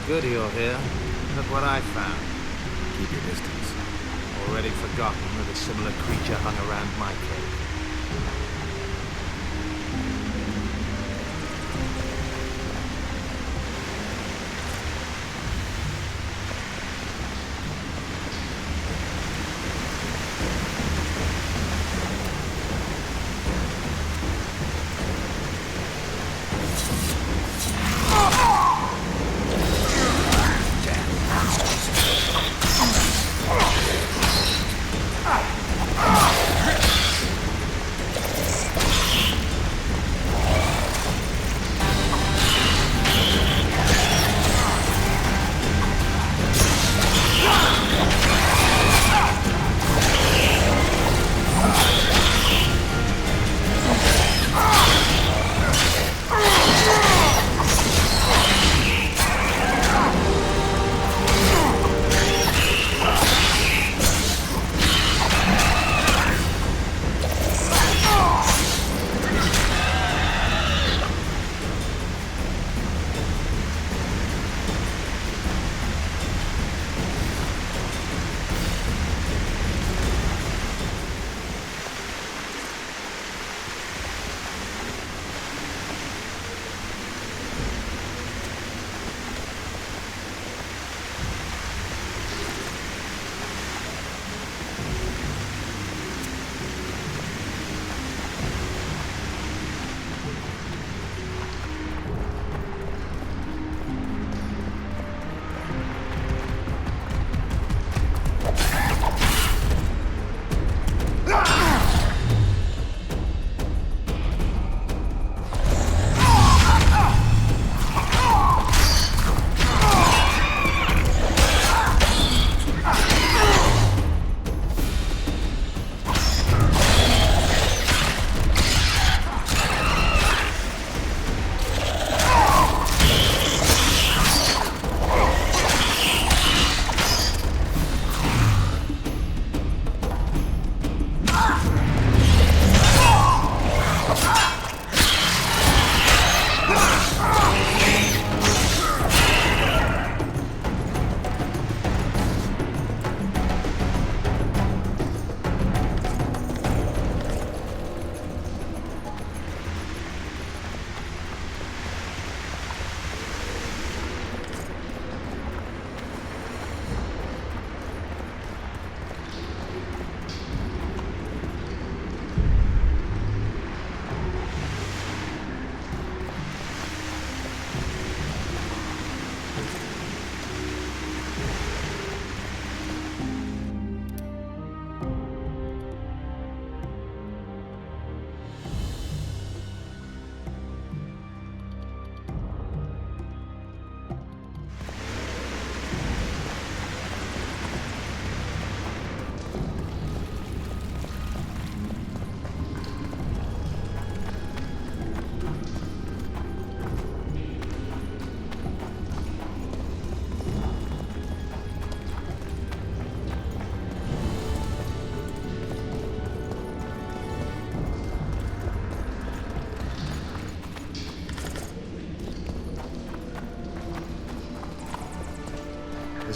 Good you're here. Look what I found. Keep your distance. Already forgotten that a similar creature hung around my cave.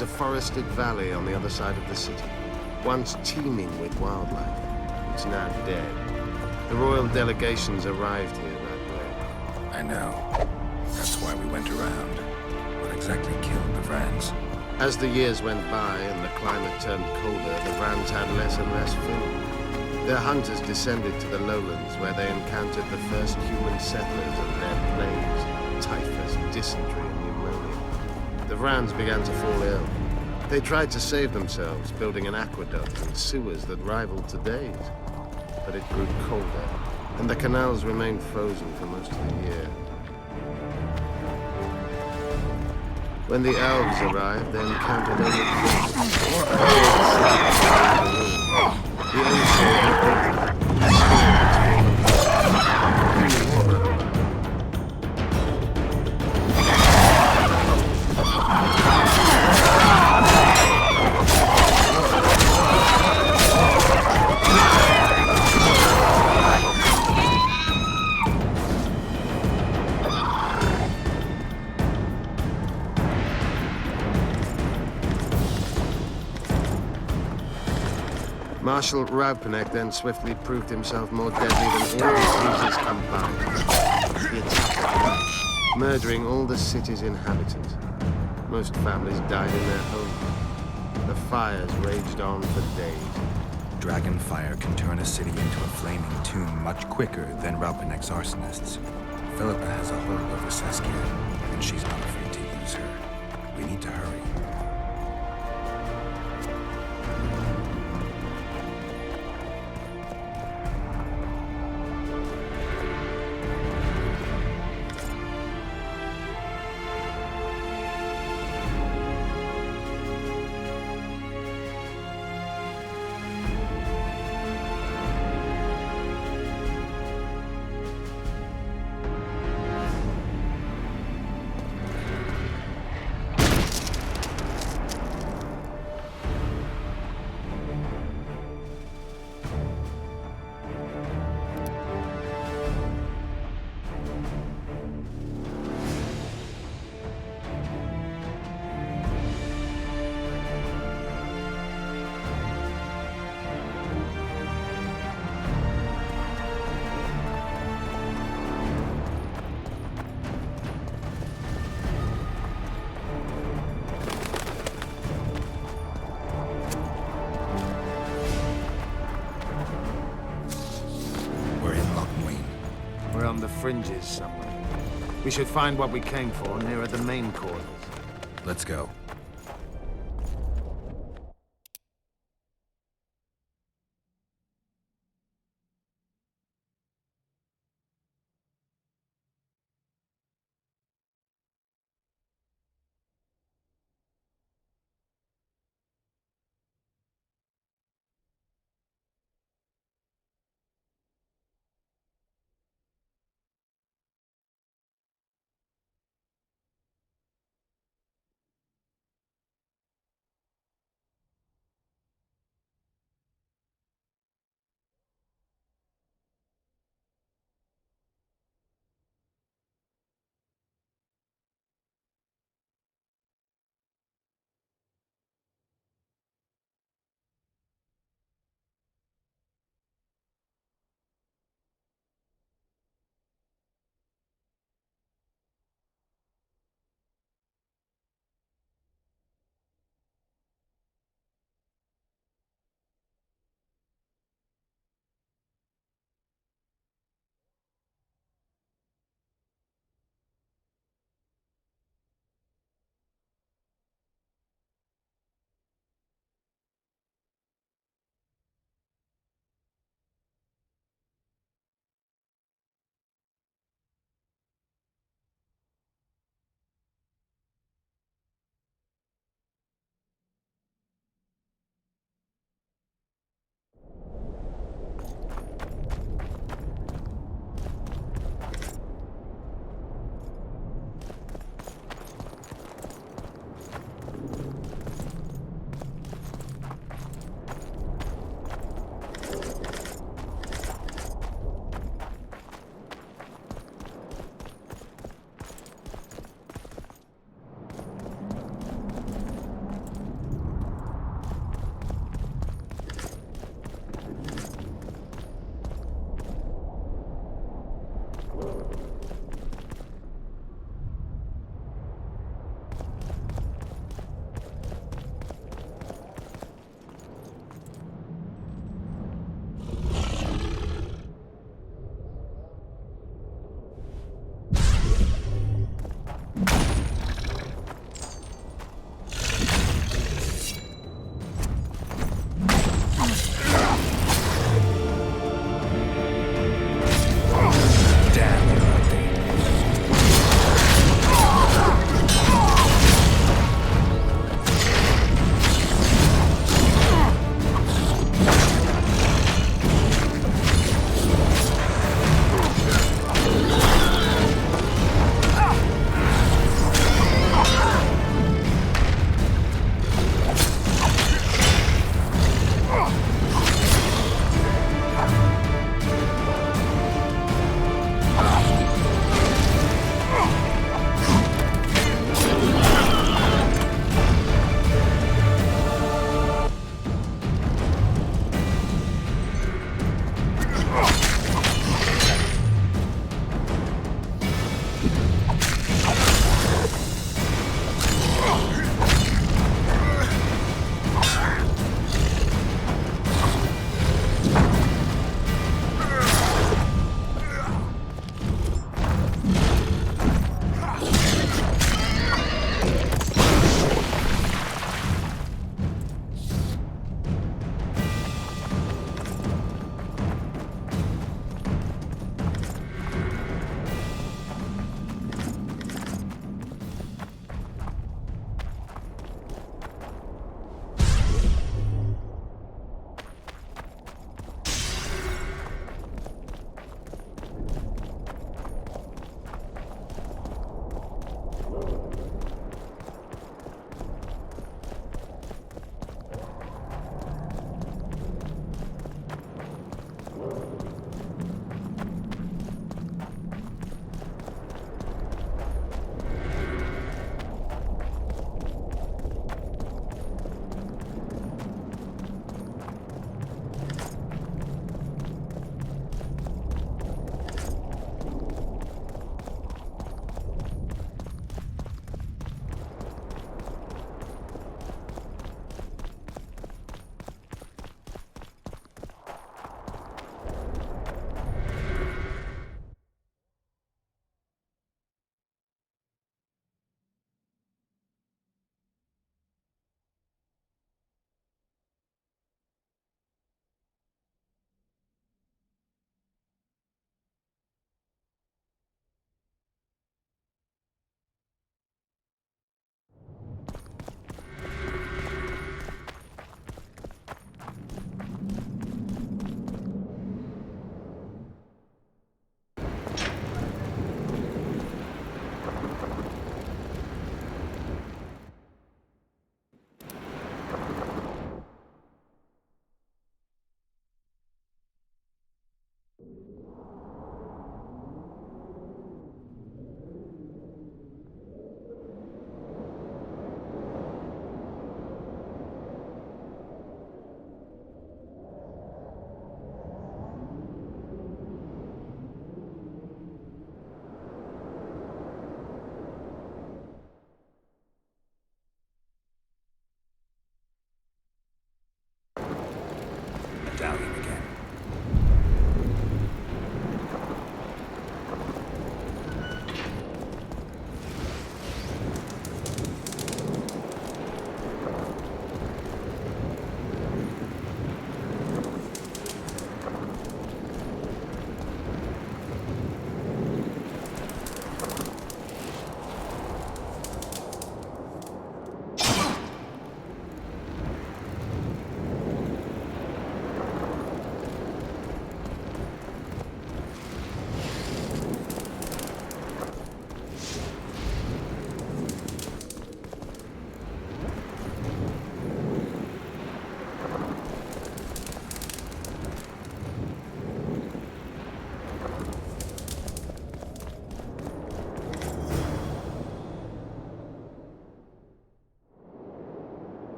There's a forested valley on the other side of the city, once teeming with wildlife. It's now dead. The royal delegations arrived here that way. I know. That's why we went around. What exactly killed the Vrans? As the years went by and the climate turned colder, the Vrans had less and less food. Their hunters descended to the lowlands where they encountered the first human settlers and their plagues, typhus, dysentery, and pneumonia. The Vrans began to fall ill. They tried to save themselves, building an aqueduct and sewers that rivaled today's. But it grew colder, and the canals remained frozen for most of the year. When the elves arrived, they encountered only the only Marshal Raupenek then swiftly proved himself more deadly than all his users combined. He attacked at night, murdering all the city's inhabitants. Most families died in their homes. The fires raged on for days. Dragon fire can turn a city into a flaming tomb much quicker than Raupenek's arsonists. Philippa has a hold over Saskia, and she's not afraid to use her. We need to hurry. We're on the fringes somewhere. We should find what we came for nearer the main quarters. Let's go.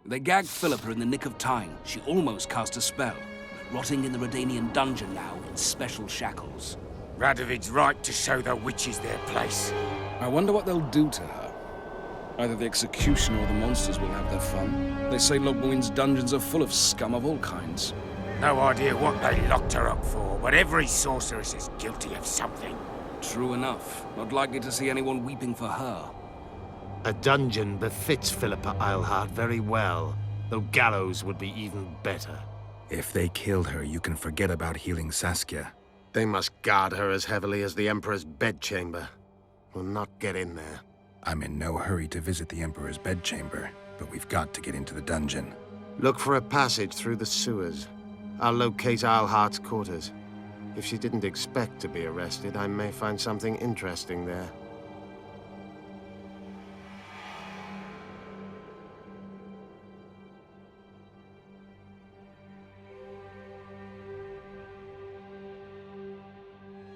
They gagged Philippa in the nick of time. She almost cast a spell. Rotting in the Redanian dungeon now in special shackles. Radovid's right to show the witches their place. I wonder what they'll do to her. Either the executioner or the monsters will have their fun. They say Logbuin's dungeons are full of scum of all kinds. No idea what they locked her up for, but every sorceress is guilty of something. True enough. Not likely to see anyone weeping for her. A dungeon befits Philippa Eilhart very well, though gallows would be even better. If they killed her, you can forget about healing Saskia. They must guard her as heavily as the Emperor's bedchamber. We'll not get in there. I'm in no hurry to visit the Emperor's bedchamber, but we've got to get into the dungeon. Look for a passage through the sewers. I'll locate Eilhart's quarters. If she didn't expect to be arrested, I may find something interesting there.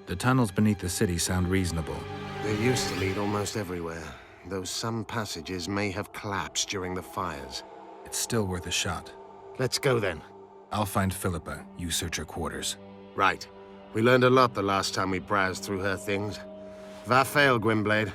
The tunnels beneath the city sound reasonable. They used to lead almost everywhere, though some passages may have collapsed during the fires. It's still worth a shot. Let's go then. I'll find Philippa. You search her quarters. Right. We learned a lot the last time we browsed through her things. Va fail, Gwynblade.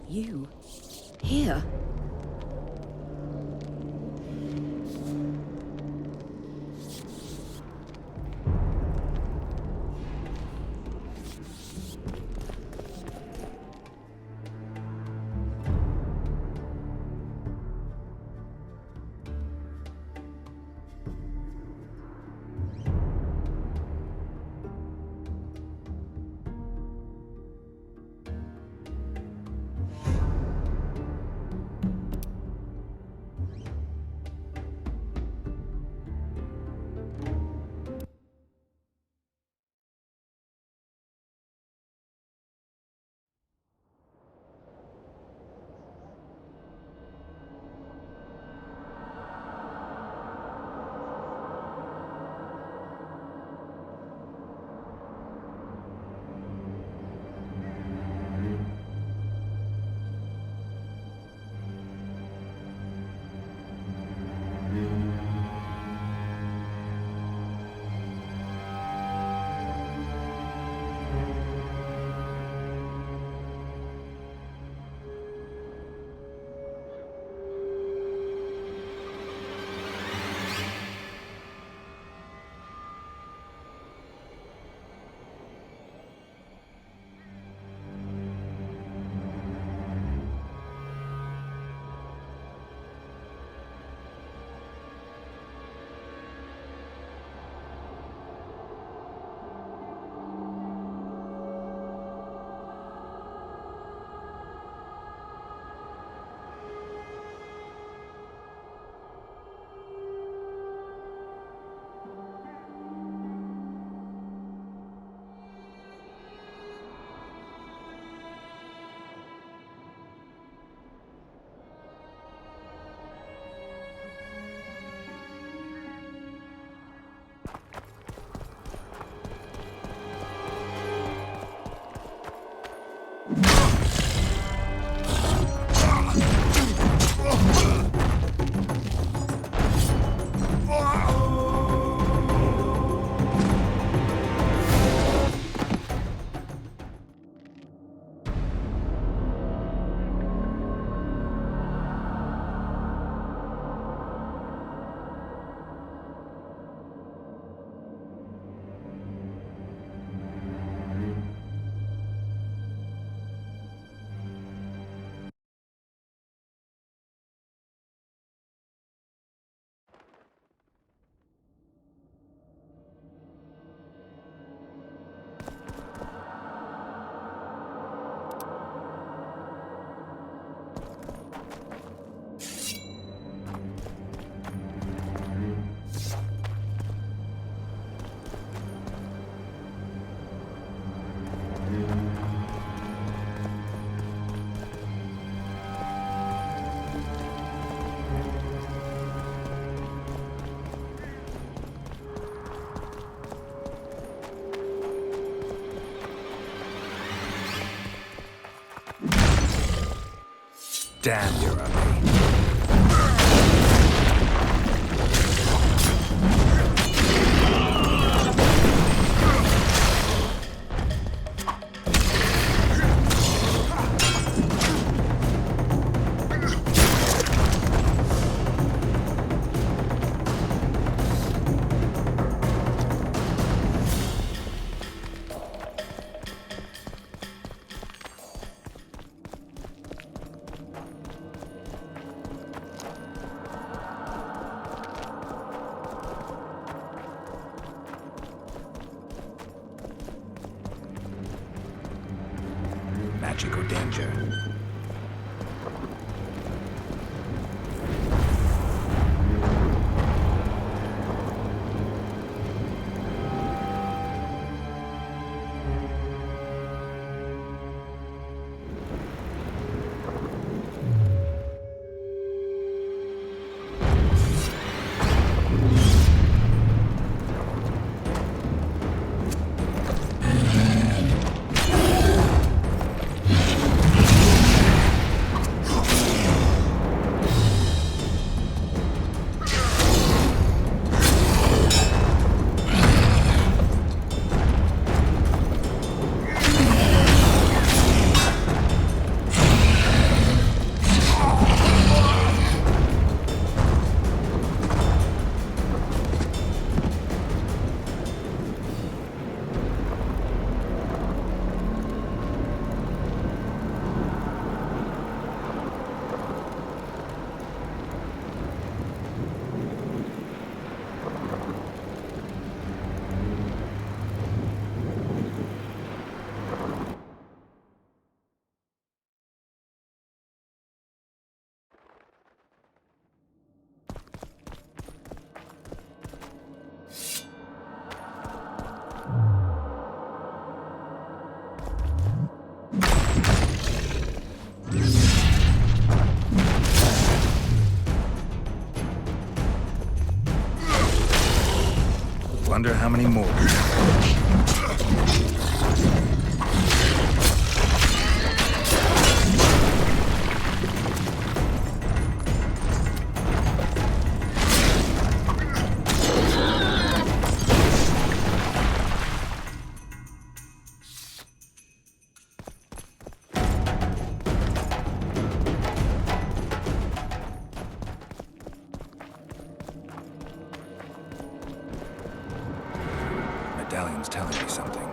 You? Here? Damn, you're ugly. Magic or danger? Wonder how many more. Medallion's telling me something.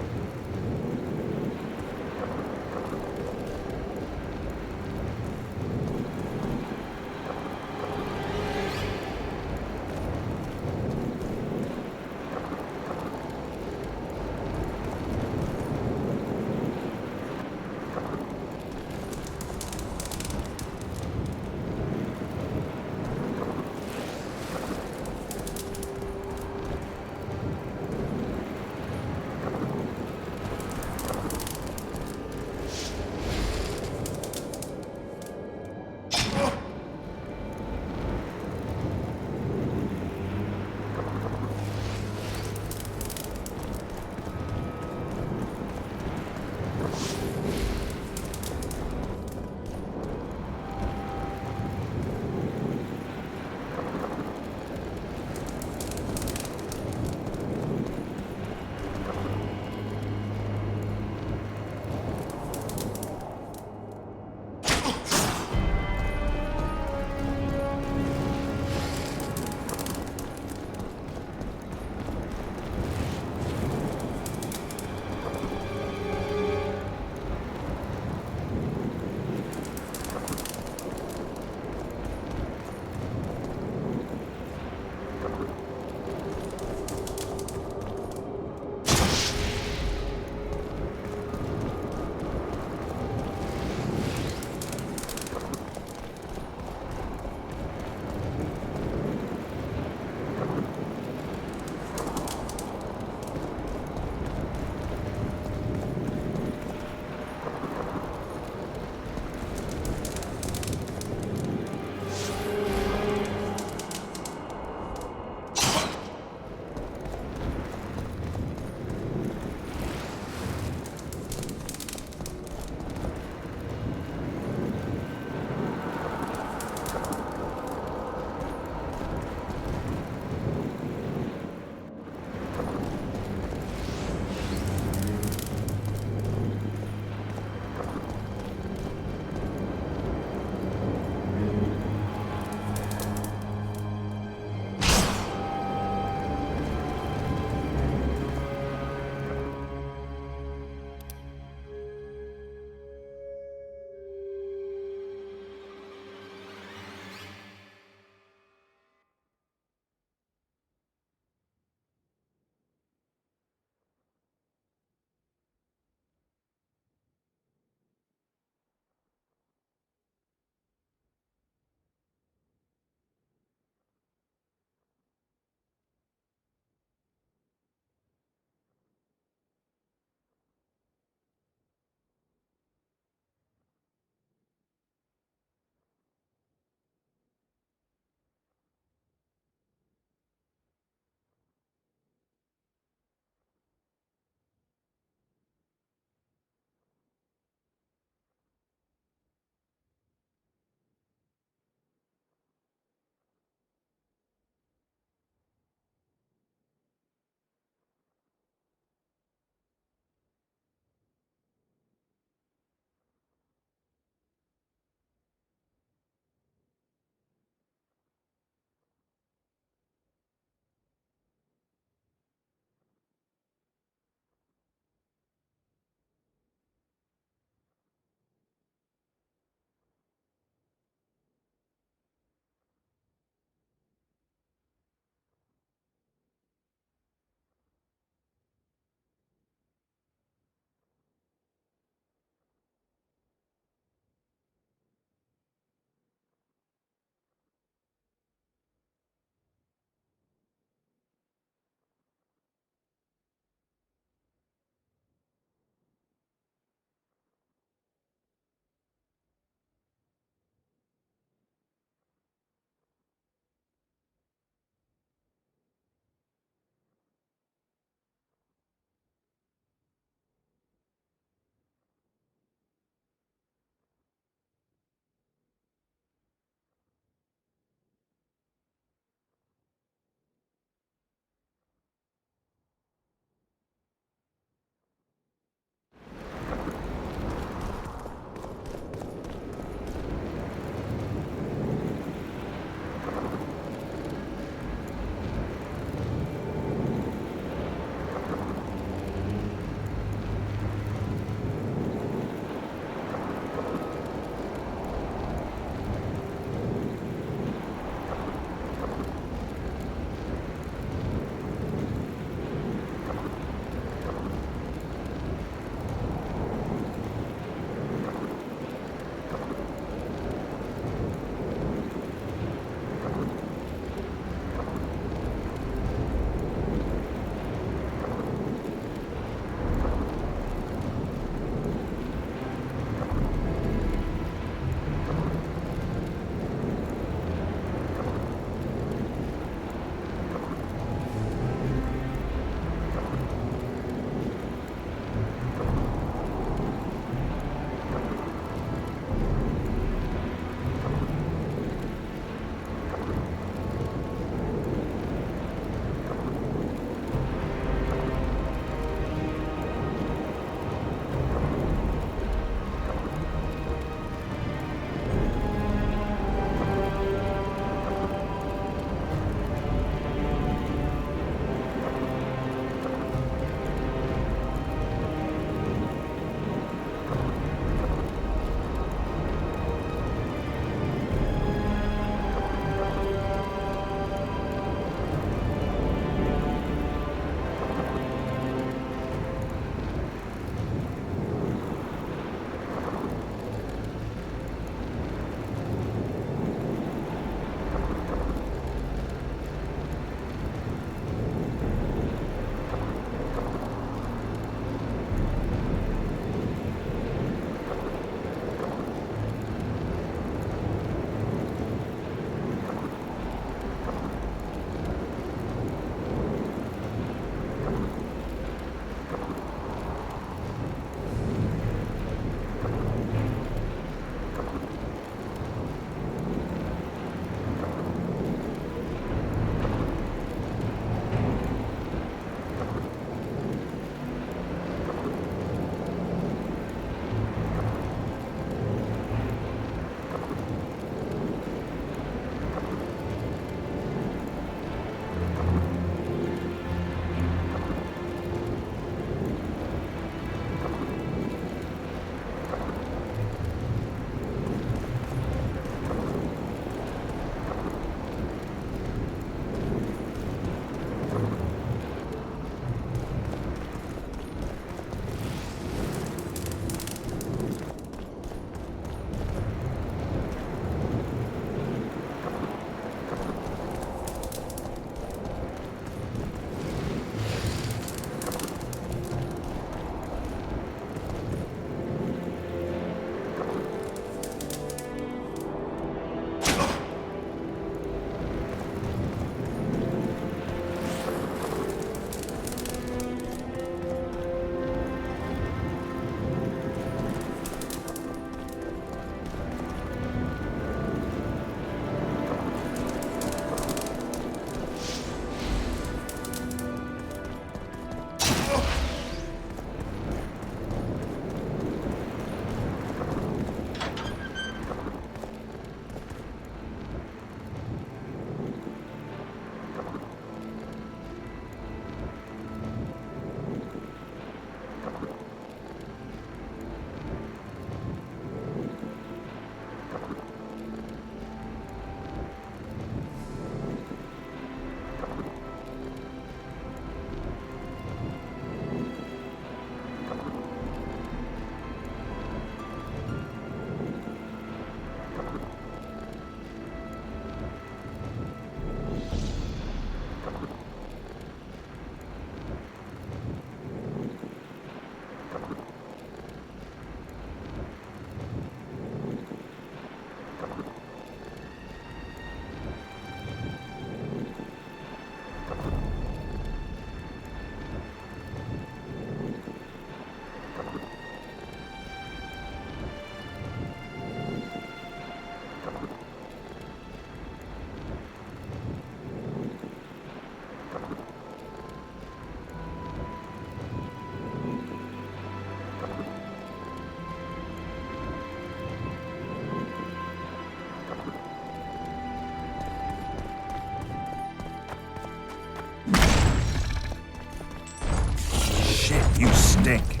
stink.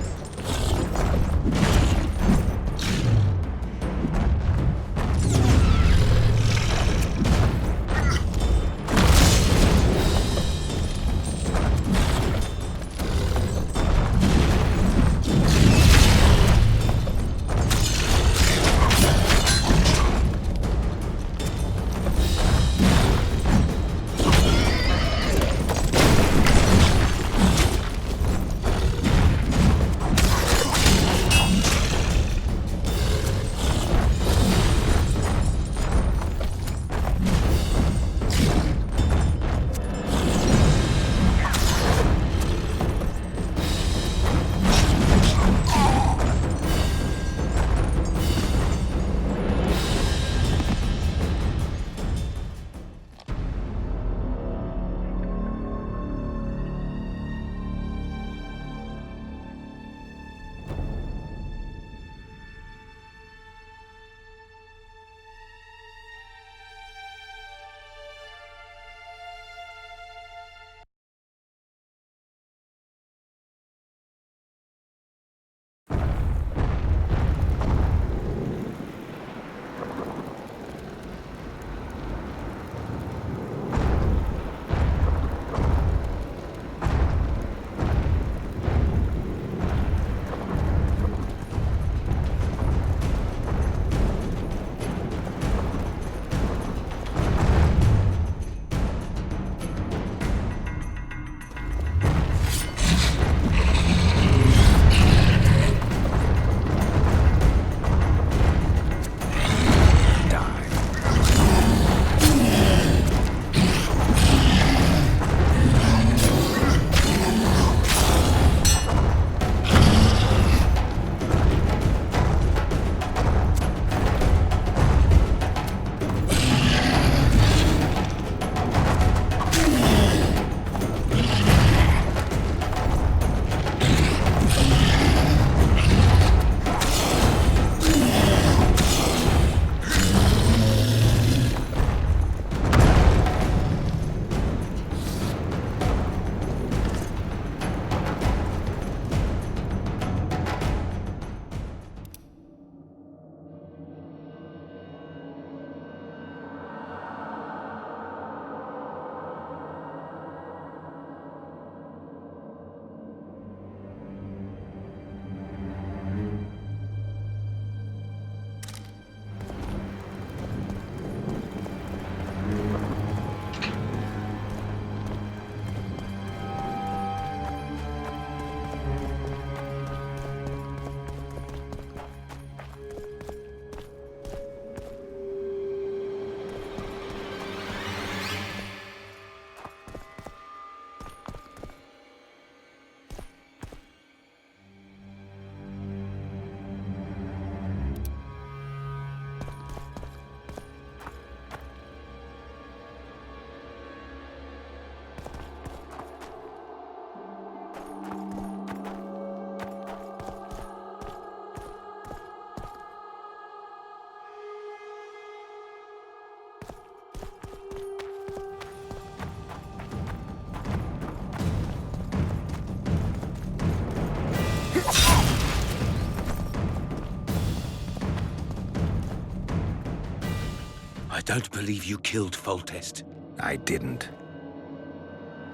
I don't believe you killed Foltest. I didn't.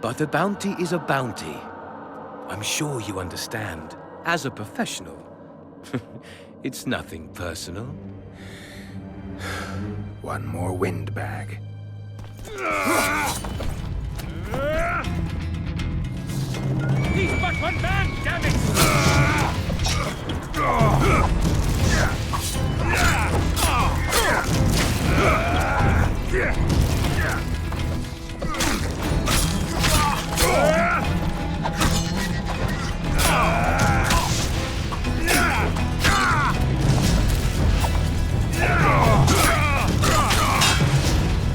But a bounty is a bounty. I'm sure you understand. As a professional, it's nothing personal. One more windbag. He's but one man, damn it!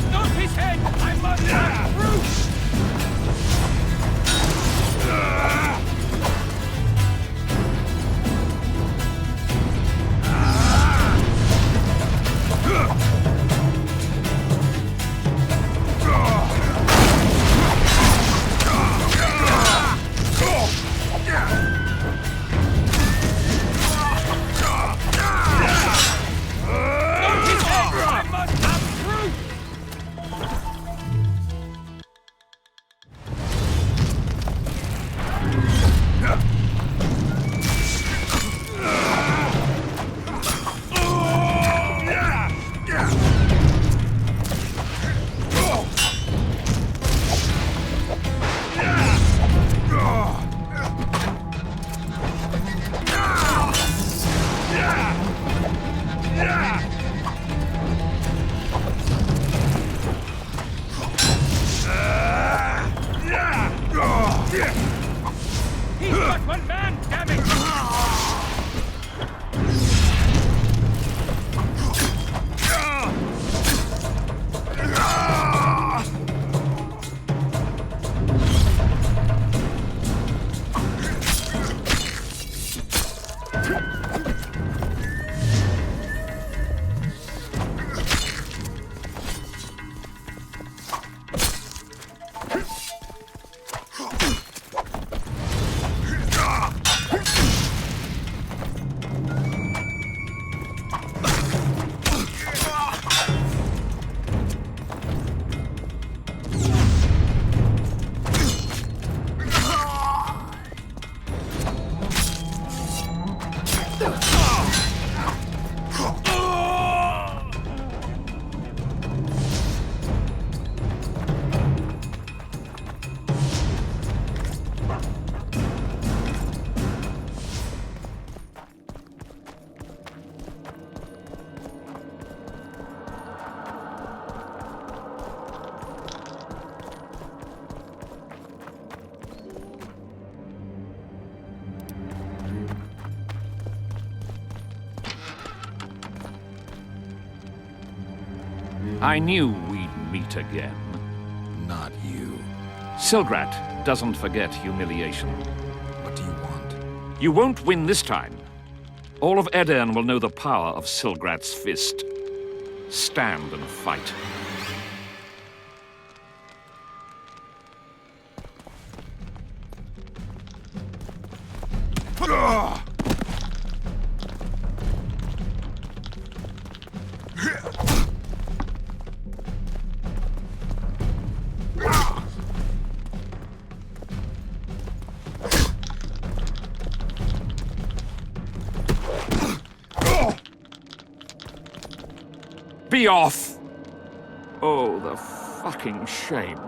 Stop his head! I must have proof! I knew we'd meet again. Not you. Silgrat doesn't forget humiliation. What do you want? You won't win this time. All of Edern will know the power of Silgrat's fist. Stand and fight. Be off! Oh, the fucking shame.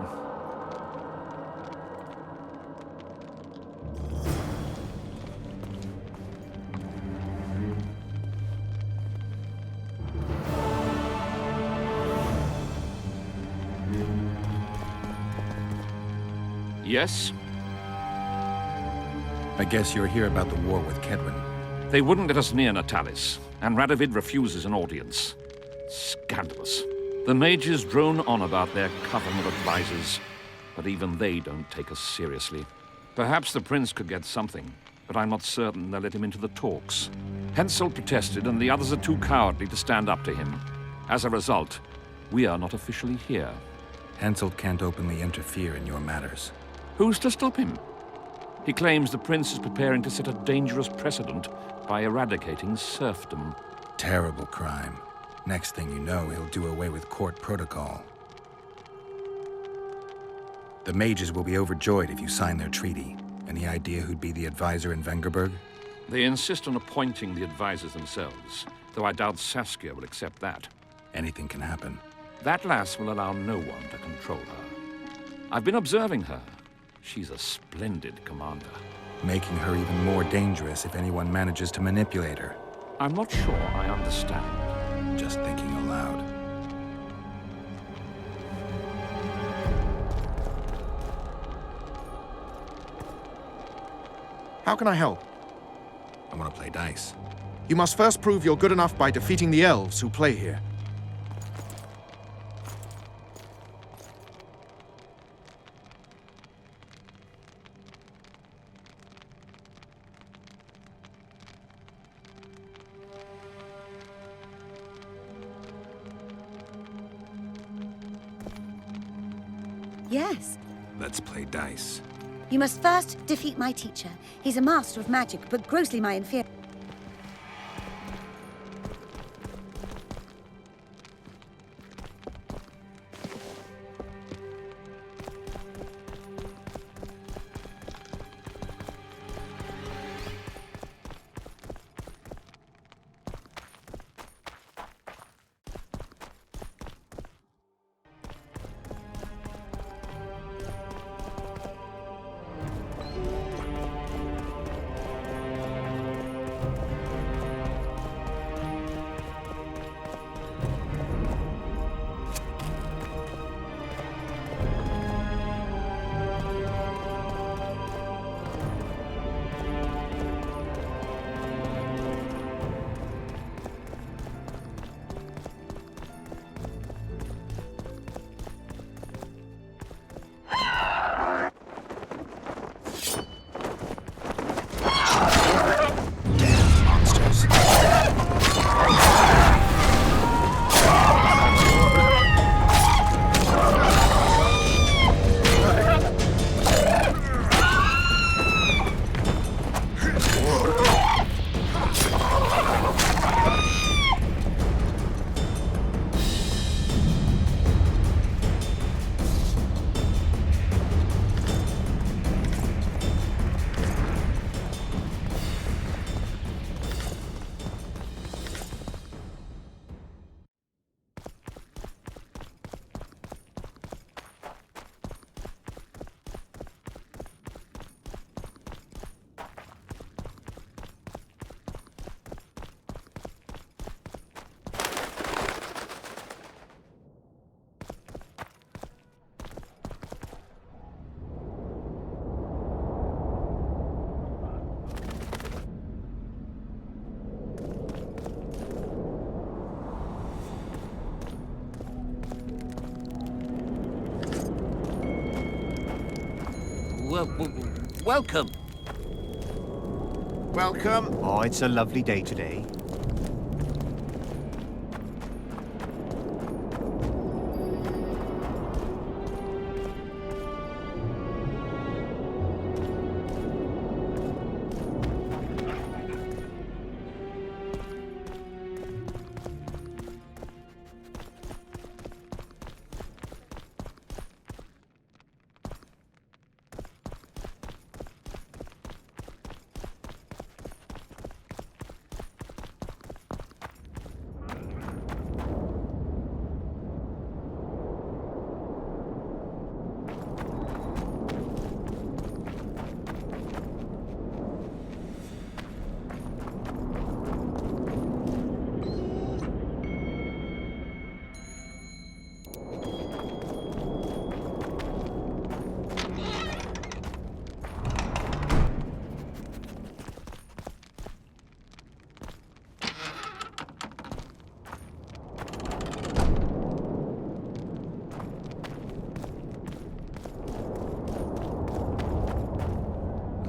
Yes? I guess you're here about the war with Kedwin. They wouldn't let us near Natalis, and Radovid refuses an audience. Scandalous. The mages drone on about their coven of advisors, but even they don't take us seriously. Perhaps the prince could get something, but I'm not certain they'll let him into the talks. Henselt protested, and the others are too cowardly to stand up to him. As a result, we are not officially here. Henselt can't openly interfere in your matters. Who's to stop him? He claims the prince is preparing to set a dangerous precedent by eradicating serfdom. Terrible crime. Next thing you know, he'll do away with court protocol. The mages will be overjoyed if you sign their treaty. Any idea who'd be the advisor in Vengerberg? They insist on appointing the advisors themselves, though I doubt Saskia will accept that. Anything can happen. That lass will allow no one to control her. I've been observing her. She's a splendid commander. Making her even more dangerous if anyone manages to manipulate her. I'm not sure I understand. Just thinking aloud. How can I help? I want to play dice. You must first prove you're good enough by defeating the elves who play here. Yes. Let's play dice. You must first defeat my teacher. He's a master of magic, but grossly my inferior. welcome. Welcome. Oh, it's a lovely day today.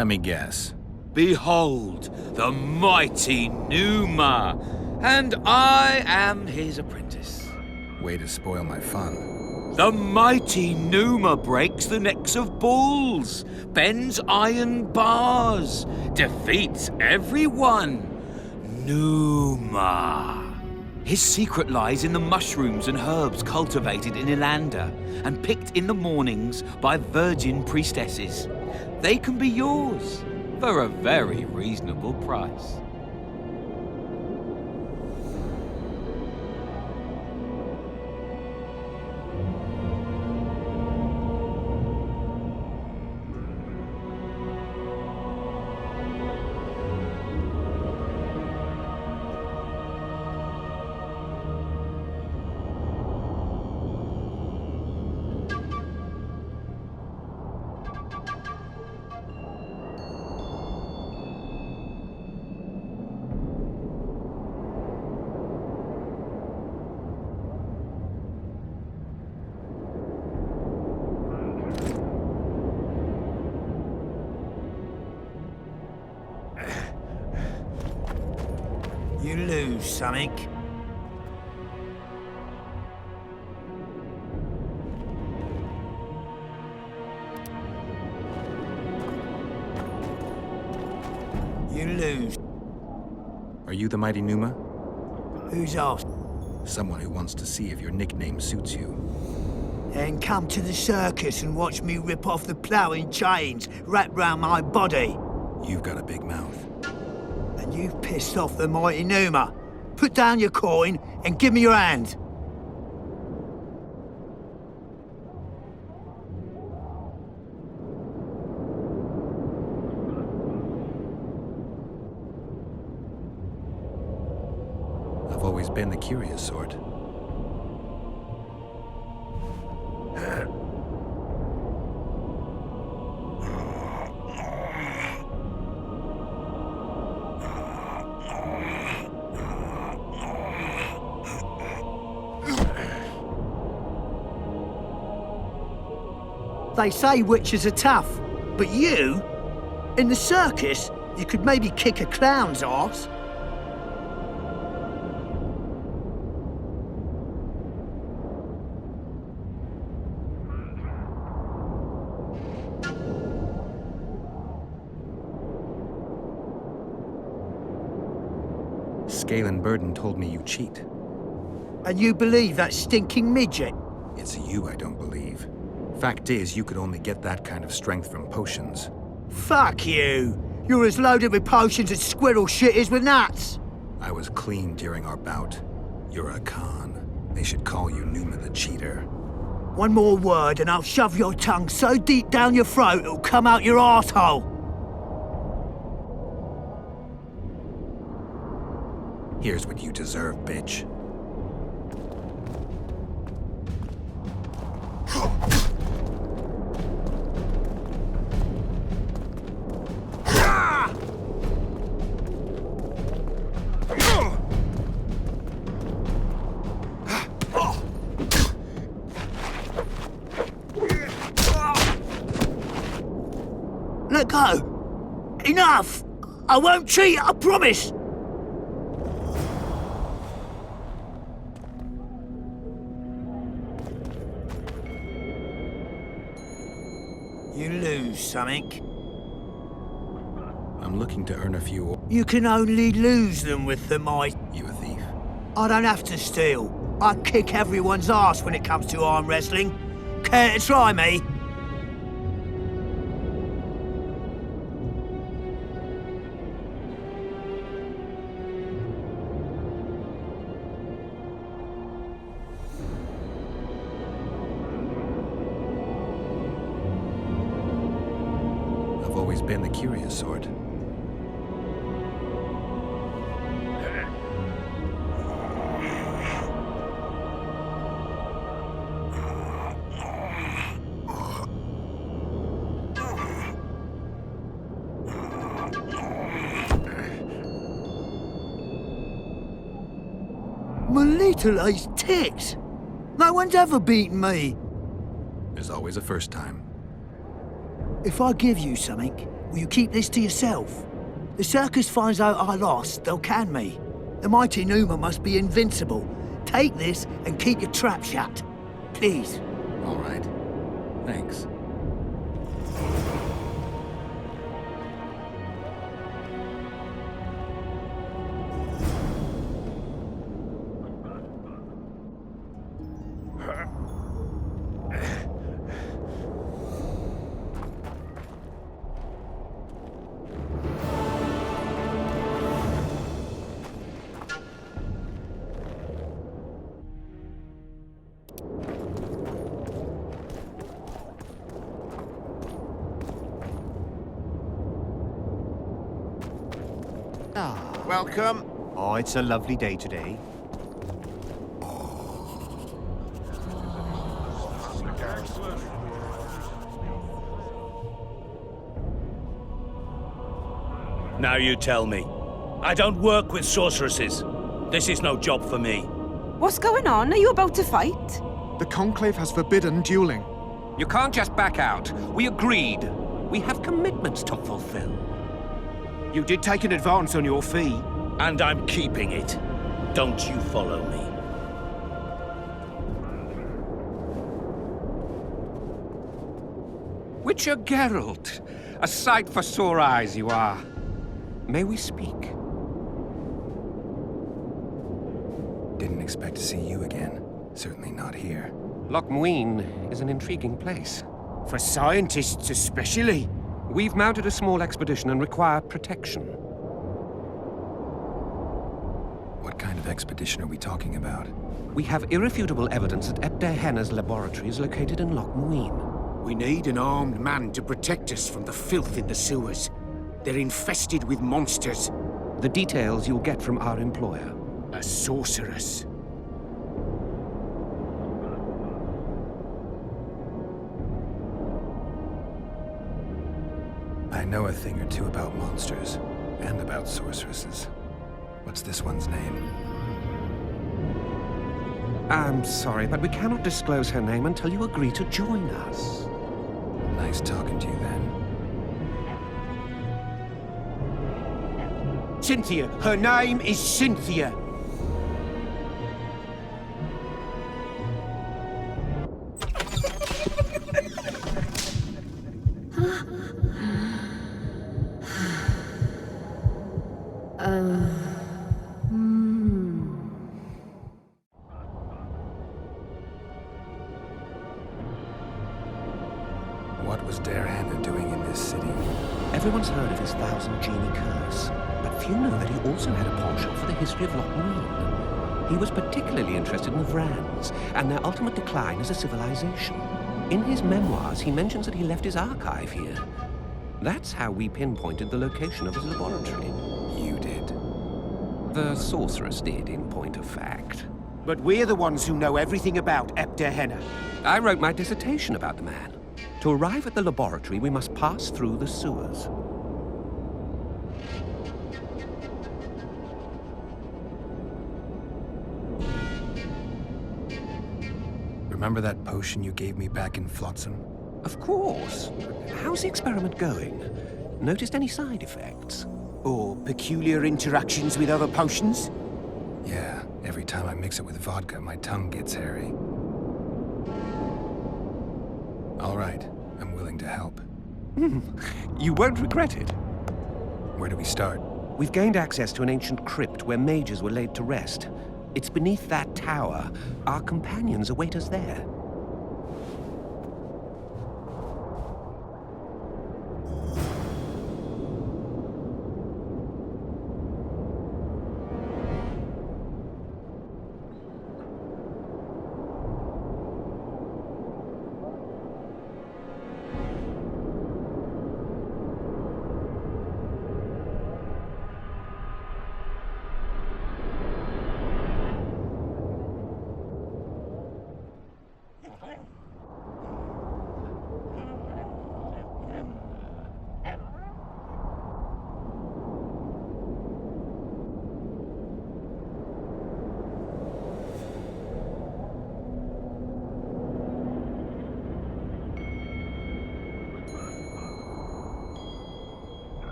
Let me guess. Behold, the mighty Numa, and I am his apprentice. Way to spoil my fun. The mighty Numa breaks the necks of bulls, bends iron bars, defeats everyone. Numa. His secret lies in the mushrooms and herbs cultivated in Ilanda and picked in the mornings by virgin priestesses. They can be yours for a very reasonable price. You lose something. You lose. Are you the mighty Numa? Who's asked? Someone who wants to see if your nickname suits you. Then come to the circus and watch me rip off the ploughing chains wrapped round my body. You've got a big mouth. And you've pissed off the mighty Numa. Put down your coin and give me your hand. I've always been the curious sort. They say witches are tough, but you? In the circus, you could maybe kick a clown's arse. Scale and Burden told me you cheat. And you believe that stinking midget? It's you I don't believe. Fact is, you could only get that kind of strength from potions. Fuck you! You're as loaded with potions as squirrel shit is with nuts! I was clean during our bout. You're a con. They should call you Numa the Cheater. One more word and I'll shove your tongue so deep down your throat it'll come out your arsehole. Here's what you deserve, bitch. Let go! Enough! I won't cheat, I promise! You lose something. I'm looking to earn a few. You can only lose them with the might. You a thief? I don't have to steal. I kick everyone's ass when it comes to arm wrestling. Care to try me? I've always been the curious sort. My little ace tits! No one's ever beaten me. There's always a first time. If I give you something, will you keep this to yourself? The circus finds out I lost, they'll can me. The mighty Numa must be invincible. Take this and keep your trap shut. Please. All right. Thanks. Welcome. Oh, it's a lovely day today. Now you tell me. I don't work with sorceresses. This is no job for me. What's going on? Are you about to fight? The Conclave has forbidden dueling. You can't just back out. We agreed. We have commitments to fulfill. You did take an advance on your fee. And I'm keeping it. Don't you follow me. Witcher Geralt. A sight for sore eyes you are. May we speak? Didn't expect to see you again. Certainly not here. Lochmuin is an intriguing place. For scientists especially. We've mounted a small expedition and require protection. What kind of expedition are we talking about? We have irrefutable evidence that Epte Henna's laboratory is located in Lochmuin. We need an armed man to protect us from the filth in the sewers. They're infested with monsters. The details you'll get from our employer. A sorceress. I know a thing or two about monsters, and about sorceresses. What's this one's name? I'm sorry, but we cannot disclose her name until you agree to join us. Nice talking to you then. Cynthia. Her name is Cynthia. What was Derhana doing in this city? Everyone's heard of his thousand genie curse, but few know that he also had a penchant for the history of Lochmuin. He was particularly interested in the Vrans and their ultimate decline as a civilization. In his memoirs, he mentions that he left his archive here. That's how we pinpointed the location of his laboratory. You did? The sorceress did, in point of fact. But we're the ones who know everything about Epte Henna. I wrote my dissertation about the man. To arrive at the laboratory, we must pass through the sewers. Remember that potion you gave me back in Flotsam? Of course. How's the experiment going? Noticed any side effects? Or peculiar interactions with other potions? Yeah, every time I mix it with vodka, my tongue gets hairy. All right, I'm willing to help. You won't regret it. Where do we start? We've gained access to an ancient crypt where mages were laid to rest. It's beneath that tower. Our companions await us there.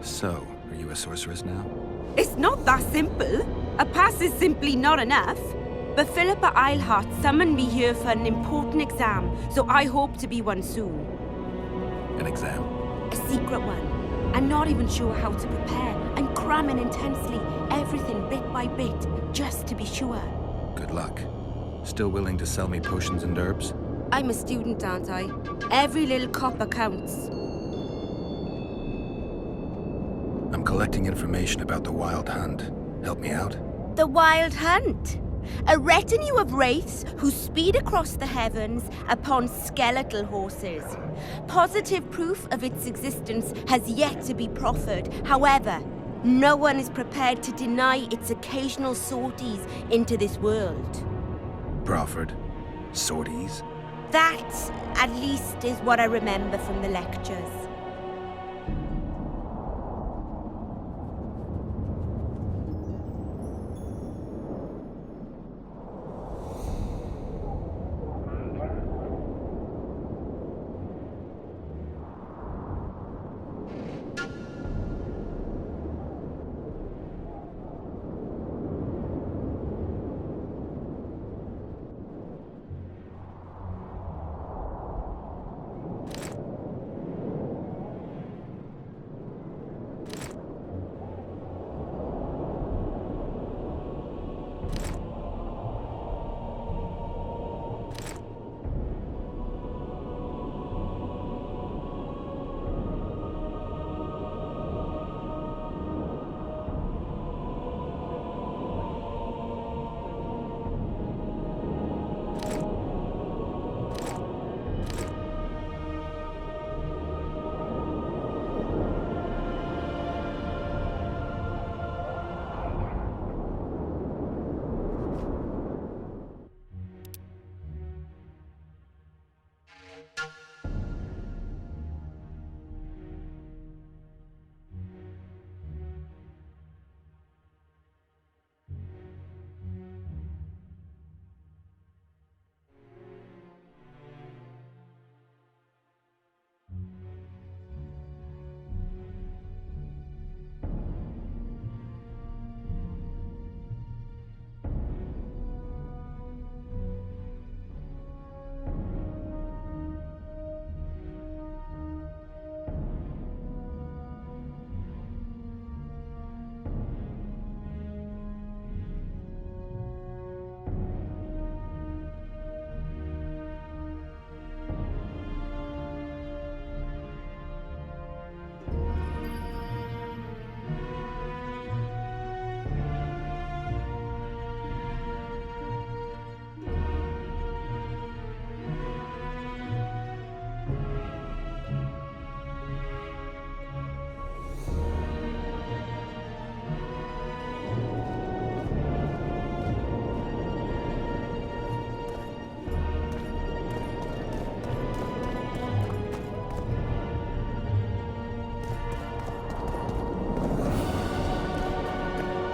So, are you a sorceress now? It's not that simple. A pass is simply not enough. But Philippa Eilhart summoned me here for an important exam, so I hope to be one soon. An exam? A secret one. I'm not even sure how to prepare. I'm cramming intensely, everything bit by bit, just to be sure. Good luck. Still willing to sell me potions and herbs? I'm a student, aren't I? Every little copper counts. I'm collecting information about the Wild Hunt. Help me out? The Wild Hunt. A retinue of wraiths who speed across the heavens upon skeletal horses. Positive proof of its existence has yet to be proffered. However, no one is prepared to deny its occasional sorties into this world. Proffered? Sorties? That, at least, is what I remember from the lectures.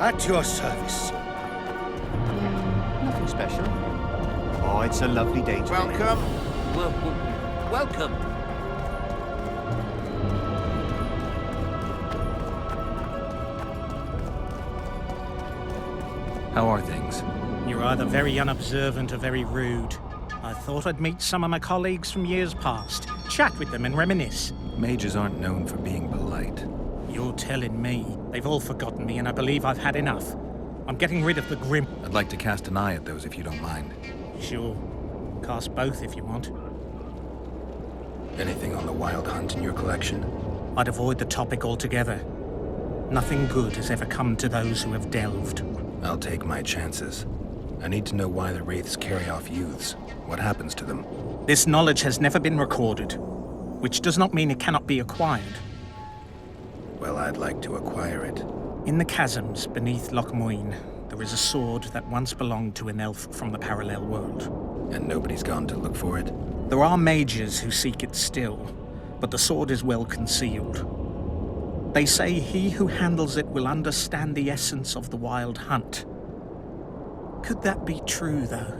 At your service. Nothing special. Oh, it's a lovely day today. Welcome. Welcome. How are things? You're either very unobservant or very rude. I thought I'd meet some of my colleagues from years past, chat with them and reminisce. Mages aren't known for being polite. You're telling me. They've all forgotten me and I believe I've had enough. I'm getting rid of the grim... I'd like to cast an eye at those if you don't mind. Sure. Cast both if you want. Anything on the wild hunt in your collection? I'd avoid the topic altogether. Nothing good has ever come to those who have delved. I'll take my chances. I need to know why the wraiths carry off youths. What happens to them? This knowledge has never been recorded, which does not mean it cannot be acquired. Well, I'd like to acquire it. In the chasms beneath Loch Muin, there is a sword that once belonged to an elf from the parallel world. And nobody's gone to look for it? There are mages who seek it still, but the sword is well concealed. They say he who handles it will understand the essence of the wild hunt. Could that be true, though?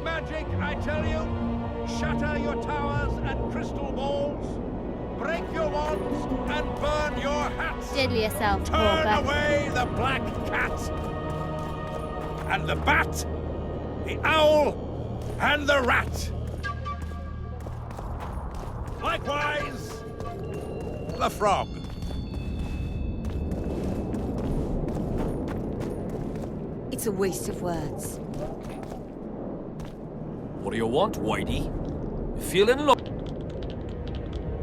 Magic, I tell you! Shatter your towers and crystal balls! Break your wands and burn your hats! Steady yourself, Turn Walker. away the black cat! And the bat, the owl, and the rat! Likewise, the frog. It's a waste of words. What do you want, Whitey? Feeling low?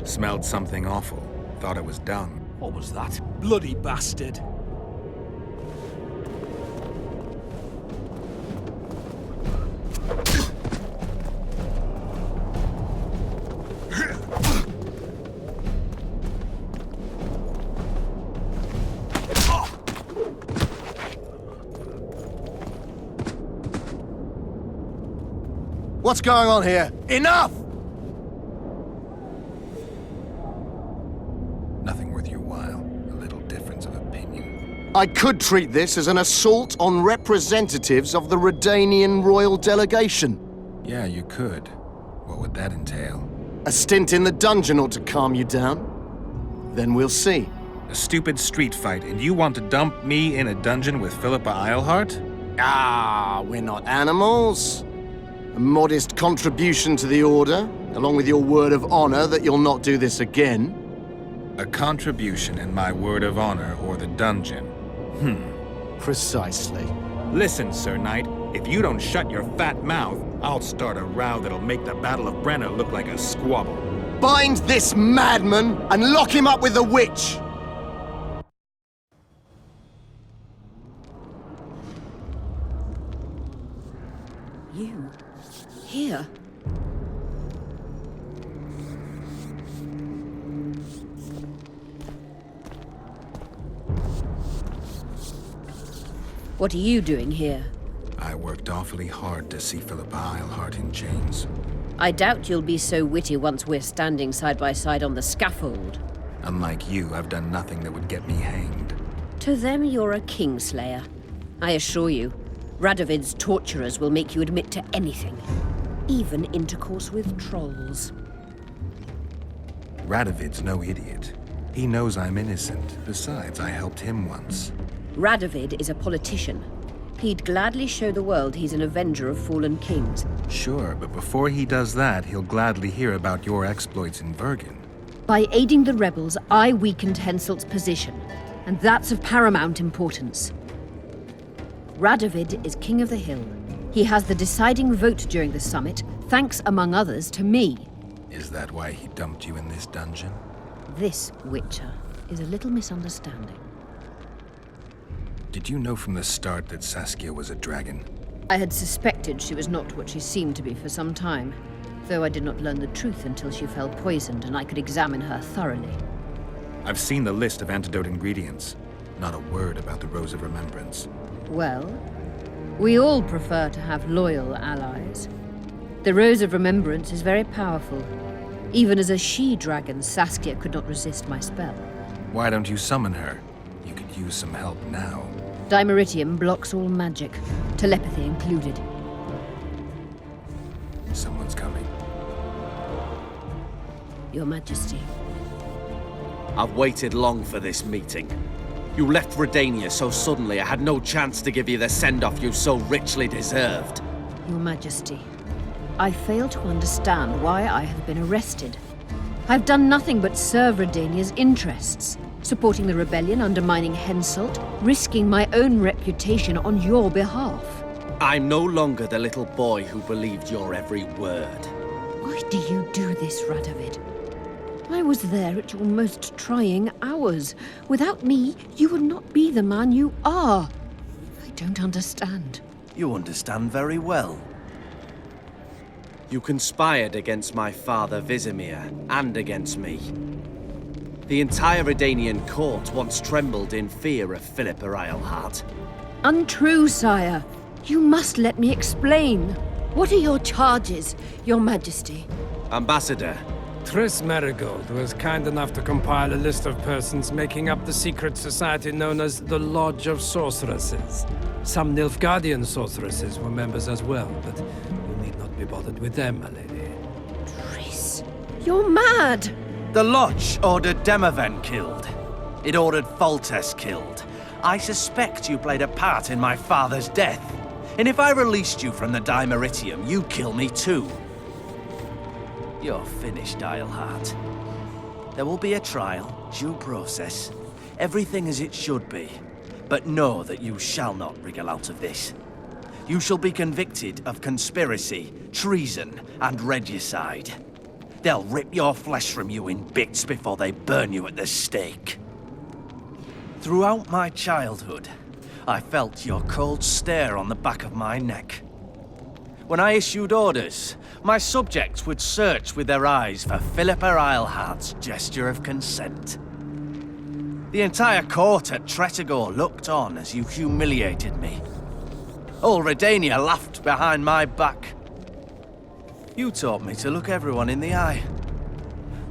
Smelled something awful. Thought it was dung. What was that? Bloody bastard. What's going on here? Enough! Nothing worth your while. A little difference of opinion. I could treat this as an assault on representatives of the Redanian royal delegation. Yeah, you could. What would that entail? A stint in the dungeon ought to calm you down. Then we'll see. A stupid street fight, and you want to dump me in a dungeon with Philippa Eilhart? Ah, we're not animals. A modest contribution to the Order, along with your word of honor that you'll not do this again. A contribution in my word of honor or the dungeon. Precisely. Listen, Sir Knight, if you don't shut your fat mouth, I'll start a row that'll make the Battle of Brenna look like a squabble. Bind this madman and lock him up with the witch! You? Here? What are you doing here? I worked awfully hard to see Philippa Eilhart in chains. I doubt you'll be so witty once we're standing side by side on the scaffold. Unlike you, I've done nothing that would get me hanged. To them, you're a kingslayer. I assure you, Radovid's torturers will make you admit to anything. Even intercourse with trolls. Radovid's no idiot. He knows I'm innocent. Besides, I helped him once. Radovid is a politician. He'd gladly show the world he's an avenger of fallen kings. Sure, but before he does that, he'll gladly hear about your exploits in Vergen. By aiding the rebels, I weakened Henselt's position, and that's of paramount importance. Radovid is king of the hill. He has the deciding vote during the summit, thanks, among others, to me. Is that why he dumped you in this dungeon? This, Witcher, is a little misunderstanding. Did you know from the start that Saskia was a dragon? I had suspected she was not what she seemed to be for some time, though I did not learn the truth until she fell poisoned and I could examine her thoroughly. I've seen the list of antidote ingredients. Not a word about the Rose of Remembrance. Well, we all prefer to have loyal allies. The Rose of Remembrance is very powerful. Even as a she-dragon, Saskia could not resist my spell. Why don't you summon her? You could use some help now. Dimeritium blocks all magic, telepathy included. Someone's coming. Your Majesty. I've waited long for this meeting. You left Redania so suddenly I had no chance to give you the send-off you so richly deserved. Your Majesty, I fail to understand why I have been arrested. I've done nothing but serve Redania's interests, supporting the rebellion, undermining Henselt, risking my own reputation on your behalf. I'm no longer the little boy who believed your every word. Why do you do this, Radovid? I was there at your most trying hours. Without me, you would not be the man you are. I don't understand. You understand very well. You conspired against my father Vizimir, and against me. The entire Redanian court once trembled in fear of Philippa Eilhart. Untrue, sire. You must let me explain. What are your charges, Your Majesty? Ambassador. Triss Marigold was kind enough to compile a list of persons making up the secret society known as the Lodge of Sorceresses. Some Nilfgaardian sorceresses were members as well, but you need not be bothered with them, my lady. Triss, you're mad! The Lodge ordered Demaven killed. It ordered Foltest killed. I suspect you played a part in my father's death. And if I released you from the Dimeritium, you'd kill me too. You're finished, Eilhart. There will be a trial, due process, everything as it should be. But know that you shall not wriggle out of this. You shall be convicted of conspiracy, treason, and regicide. They'll rip your flesh from you in bits before they burn you at the stake. Throughout my childhood, I felt your cold stare on the back of my neck. When I issued orders, my subjects would search with their eyes for Philippa Eilhart's gesture of consent. The entire court at Tretogor looked on as you humiliated me. All Redania laughed behind my back. You taught me to look everyone in the eye.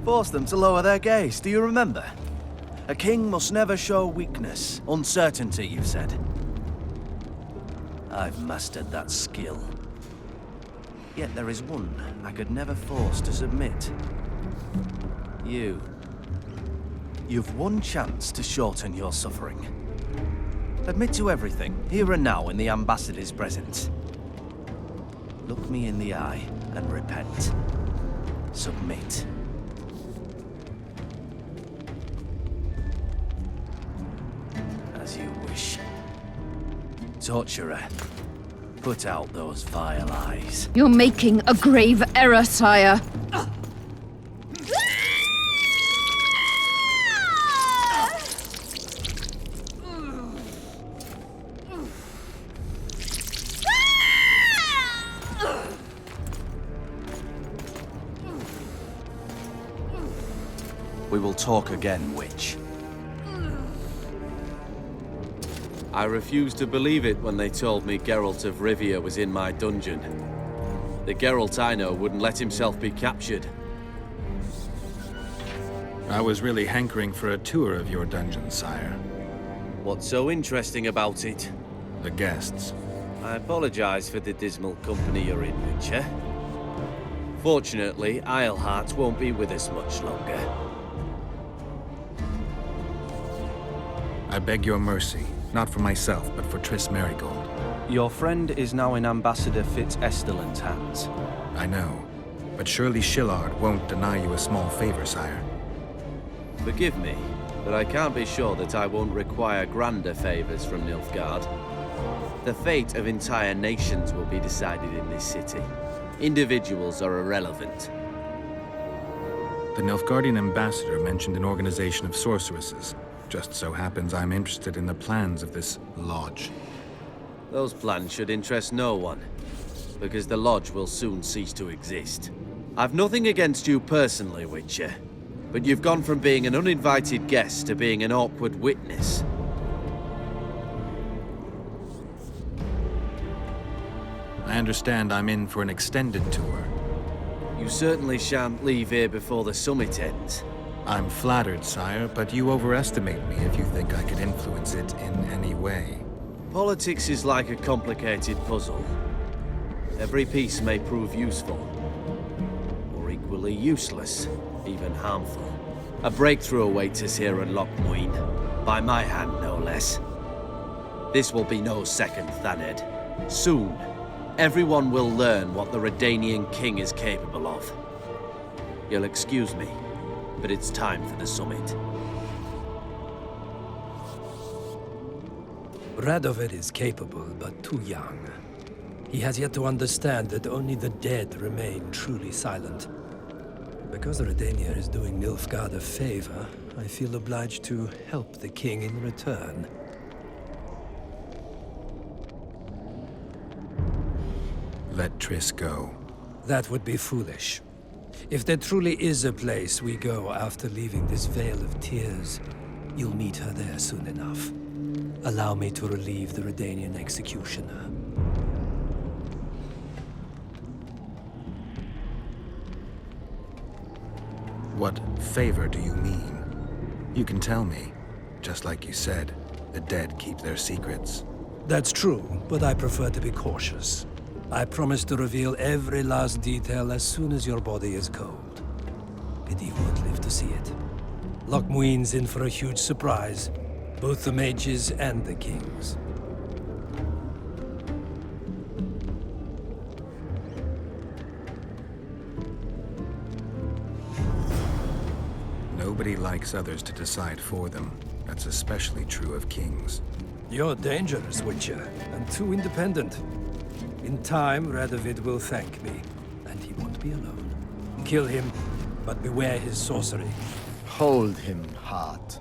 Forced them to lower their gaze, do you remember? A king must never show weakness, uncertainty, you said. I've mastered that skill. Yet there is one I could never force to submit. You. You've one chance to shorten your suffering. Admit to everything, here and now in the Ambassador's presence. Look me in the eye and repent. Submit. As you wish. Torturer, put out those vile eyes. You're making a grave error, sire. We will talk again, witch. I refused to believe it when they told me Geralt of Rivia was in my dungeon. The Geralt I know wouldn't let himself be captured. I was really hankering for a tour of your dungeon, sire. What's so interesting about it? The guests. I apologize for the dismal company you're in, Witcher. Fortunately, Eilhart won't be with us much longer. I beg your mercy, not for myself, but for Triss Merigold. Your friend is now in Ambassador Fitz-Estelin's hands. I know, but surely Shillard won't deny you a small favor, sire. Forgive me, but I can't be sure that I won't require grander favors from Nilfgaard. The fate of entire nations will be decided in this city. Individuals are irrelevant. The Nilfgaardian ambassador mentioned an organization of sorceresses. Just so happens I'm interested in the plans of this lodge. Those plans should interest no one, because the lodge will soon cease to exist. I've nothing against you personally, Witcher, but you've gone from being an uninvited guest to being an awkward witness. I understand I'm in for an extended tour. You certainly shan't leave here before the summit ends. I'm flattered, sire, but you overestimate me if you think I could influence it in any way. Politics is like a complicated puzzle. Every piece may prove useful, or equally useless, even harmful. A breakthrough awaits us here at Loch Muin, by my hand no less. This will be no second Thaned. Soon, everyone will learn what the Redanian king is capable of. You'll excuse me, but it's time for the summit. Radovid is capable, but too young. He has yet to understand that only the dead remain truly silent. Because Redania is doing Nilfgaard a favor, I feel obliged to help the king in return. Let Triss go. That would be foolish. If there truly is a place we go after leaving this Vale of Tears, you'll meet her there soon enough. Allow me to relieve the Redanian executioner. What favor do you mean? You can tell me. Just like you said, the dead keep their secrets. That's true, but I prefer to be cautious. I promise to reveal every last detail as soon as your body is cold. Pity you won't live to see it. Loch Muin's in for a huge surprise. Both the mages and the kings. Nobody likes others to decide for them. That's especially true of kings. You're dangerous, Witcher, and too independent. In time, Radovid will thank me, and he won't be alone. Kill him, but beware his sorcery. Hold him, Hart.